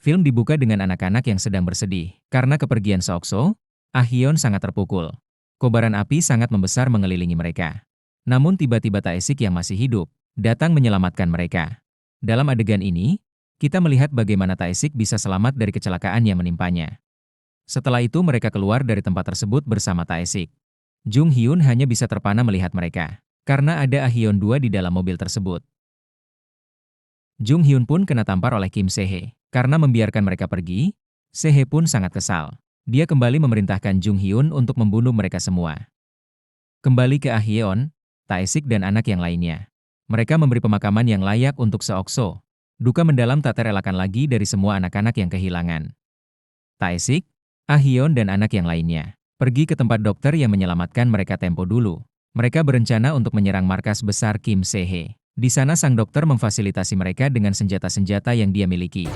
Film dibuka dengan anak-anak yang sedang bersedih. Karena kepergian Seokso, Ah Hyeon sangat terpukul. Kobaran api sangat membesar mengelilingi mereka. Namun tiba-tiba Tae-sik yang masih hidup, datang menyelamatkan mereka. Dalam adegan ini, kita melihat bagaimana Tae-sik bisa selamat dari kecelakaan yang menimpanya. Setelah itu mereka keluar dari tempat tersebut bersama Tae-sik. Jung Hyun hanya bisa terpana melihat mereka, karena ada Ah Hyeon 2 di dalam mobil tersebut. Jung Hyun pun kena tampar oleh Kim Se-hye. Karena membiarkan mereka pergi, Se-hye pun sangat kesal. Dia kembali memerintahkan Jung Hyun untuk membunuh mereka semua. Kembali ke Ah Hyeon, Tae-sik dan anak yang lainnya. Mereka memberi pemakaman yang layak untuk Seokso. Duka mendalam tak terelakkan lagi dari semua anak-anak yang kehilangan. Tae-sik, Ah Hyeon dan anak yang lainnya pergi ke tempat dokter yang menyelamatkan mereka tempo dulu. Mereka berencana untuk menyerang markas besar Kim Se-hye. Di sana sang dokter memfasilitasi mereka dengan senjata-senjata yang dia miliki.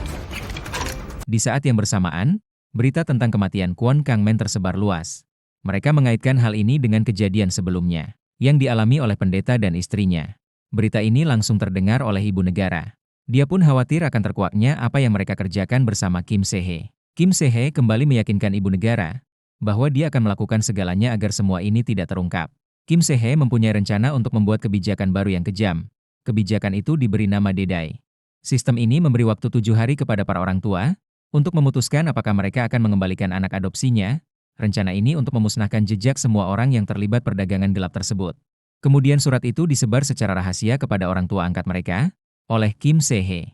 Di saat yang bersamaan, berita tentang kematian Kwon Kang-men tersebar luas. Mereka mengaitkan hal ini dengan kejadian sebelumnya, yang dialami oleh pendeta dan istrinya. Berita ini langsung terdengar oleh ibu negara. Dia pun khawatir akan terkuaknya apa yang mereka kerjakan bersama Kim Se-hye. Kim Se-hye kembali meyakinkan ibu negara bahwa dia akan melakukan segalanya agar semua ini tidak terungkap. Kim Se-hye mempunyai rencana untuk membuat kebijakan baru yang kejam. Kebijakan itu diberi nama Dedai. Sistem ini memberi waktu 7 hari kepada para orang tua untuk memutuskan apakah mereka akan mengembalikan anak adopsinya. Rencana ini untuk memusnahkan jejak semua orang yang terlibat perdagangan gelap tersebut. Kemudian surat itu disebar secara rahasia kepada orang tua angkat mereka oleh Kim Se-hye.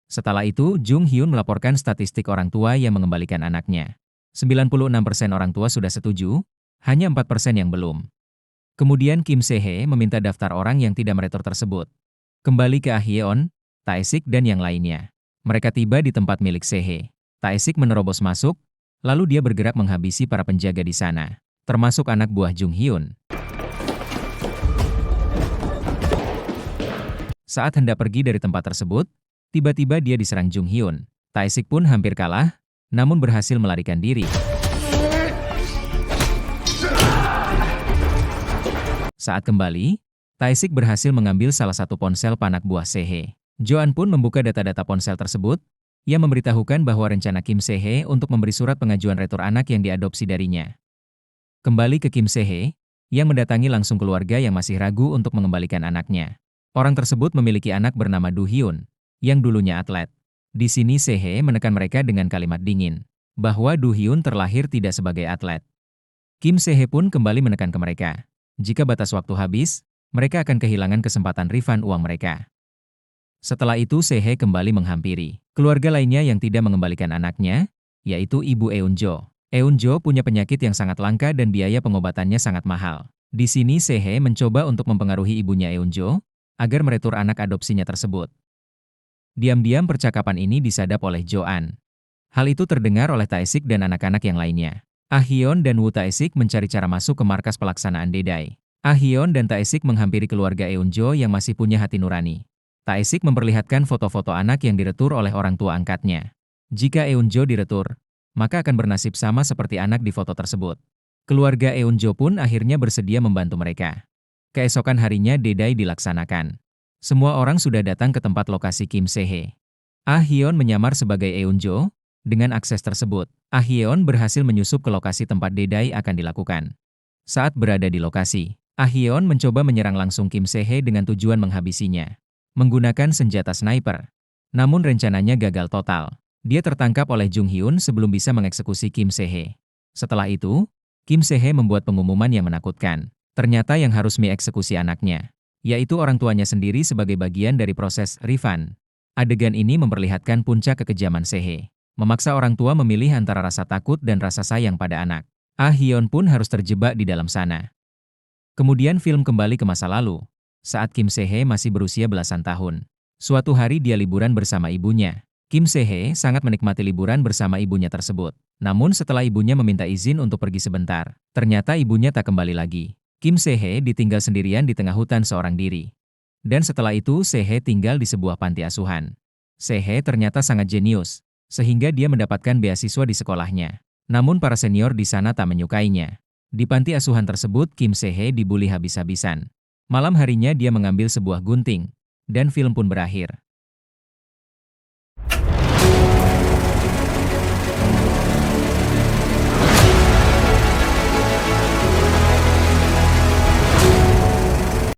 Setelah itu, Jung Hyun melaporkan statistik orang tua yang mengembalikan anaknya. 96% orang tua sudah setuju, hanya 4% yang belum. Kemudian Kim Se-hye meminta daftar orang yang tidak meretur tersebut. Kembali ke Ah Hyeon, Tae-sik dan yang lainnya. Mereka tiba di tempat milik Se-hye. Tae-sik menerobos masuk, lalu dia bergerak menghabisi para penjaga di sana, termasuk anak buah Jung Hyun. Saat hendak pergi dari tempat tersebut, tiba-tiba dia diserang Jung Hyun. Tae-sik pun hampir kalah, namun berhasil melarikan diri. Saat kembali, Tae-sik berhasil mengambil salah satu ponsel anak buah Se-hye. Joan pun membuka data-data ponsel tersebut, yang memberitahukan bahwa rencana Kim Se-hye untuk memberi surat pengajuan retur anak yang diadopsi darinya. Kembali ke Kim Se-hye, yang mendatangi langsung keluarga yang masih ragu untuk mengembalikan anaknya. Orang tersebut memiliki anak bernama Do Hyun, yang dulunya atlet. Di sini Se-hye menekan mereka dengan kalimat dingin, bahwa Do Hyun terlahir tidak sebagai atlet. Kim Se-hye pun kembali menekan ke mereka. Jika batas waktu habis, mereka akan kehilangan kesempatan refund uang mereka. Setelah itu Se-hye kembali menghampiri keluarga lainnya yang tidak mengembalikan anaknya, yaitu Ibu Eun-jo. Eun-jo punya penyakit yang sangat langka dan biaya pengobatannya sangat mahal. Di sini Se-hye mencoba untuk mempengaruhi ibunya Eun-jo agar meretur anak adopsinya tersebut. Diam-diam percakapan ini disadap oleh Joan. Hal itu terdengar oleh Tae-sik dan anak-anak yang lainnya. Ah Hyeon dan Woo Tae-sik mencari cara masuk ke markas pelaksanaan Dedai. Ah Hyeon dan Tae-sik menghampiri keluarga Eun-jo yang masih punya hati nurani. Tae-sik memperlihatkan foto-foto anak yang diretur oleh orang tua angkatnya. Jika Eun-jo diretur, maka akan bernasib sama seperti anak di foto tersebut. Keluarga Eun-jo pun akhirnya bersedia membantu mereka. Keesokan harinya Dedai dilaksanakan. Semua orang sudah datang ke tempat lokasi Kim Se-hye. Ah Hyeon menyamar sebagai Eun-jo. Dengan akses tersebut, Ah Hyeon berhasil menyusup ke lokasi tempat Dedai akan dilakukan. Saat berada di lokasi, Ah Hyeon mencoba menyerang langsung Kim Se-hye dengan tujuan menghabisinya, menggunakan senjata sniper. Namun rencananya gagal total. Dia tertangkap oleh Jung Hyun sebelum bisa mengeksekusi Kim Se-hye. Setelah itu, Kim Se-hye membuat pengumuman yang menakutkan. Ternyata yang harus mengeksekusi anaknya, yaitu orang tuanya sendiri sebagai bagian dari proses refund. Adegan ini memperlihatkan puncak kekejaman Se-hye. Memaksa orang tua memilih antara rasa takut dan rasa sayang pada anak. Ah Hyeon pun harus terjebak di dalam sana. Kemudian film kembali ke masa lalu, saat Kim Se-hye masih berusia belasan tahun. Suatu hari dia liburan bersama ibunya. Kim Se-hye sangat menikmati liburan bersama ibunya tersebut. Namun setelah ibunya meminta izin untuk pergi sebentar, ternyata ibunya tak kembali lagi. Kim Se-hye ditinggal sendirian di tengah hutan seorang diri. Dan setelah itu Se-hye tinggal di sebuah panti asuhan. Se-hye ternyata sangat jenius, sehingga dia mendapatkan beasiswa di sekolahnya. Namun para senior di sana tak menyukainya. Di panti asuhan tersebut, Kim Se-hye dibully habis-habisan. Malam harinya dia mengambil sebuah gunting, dan film pun berakhir.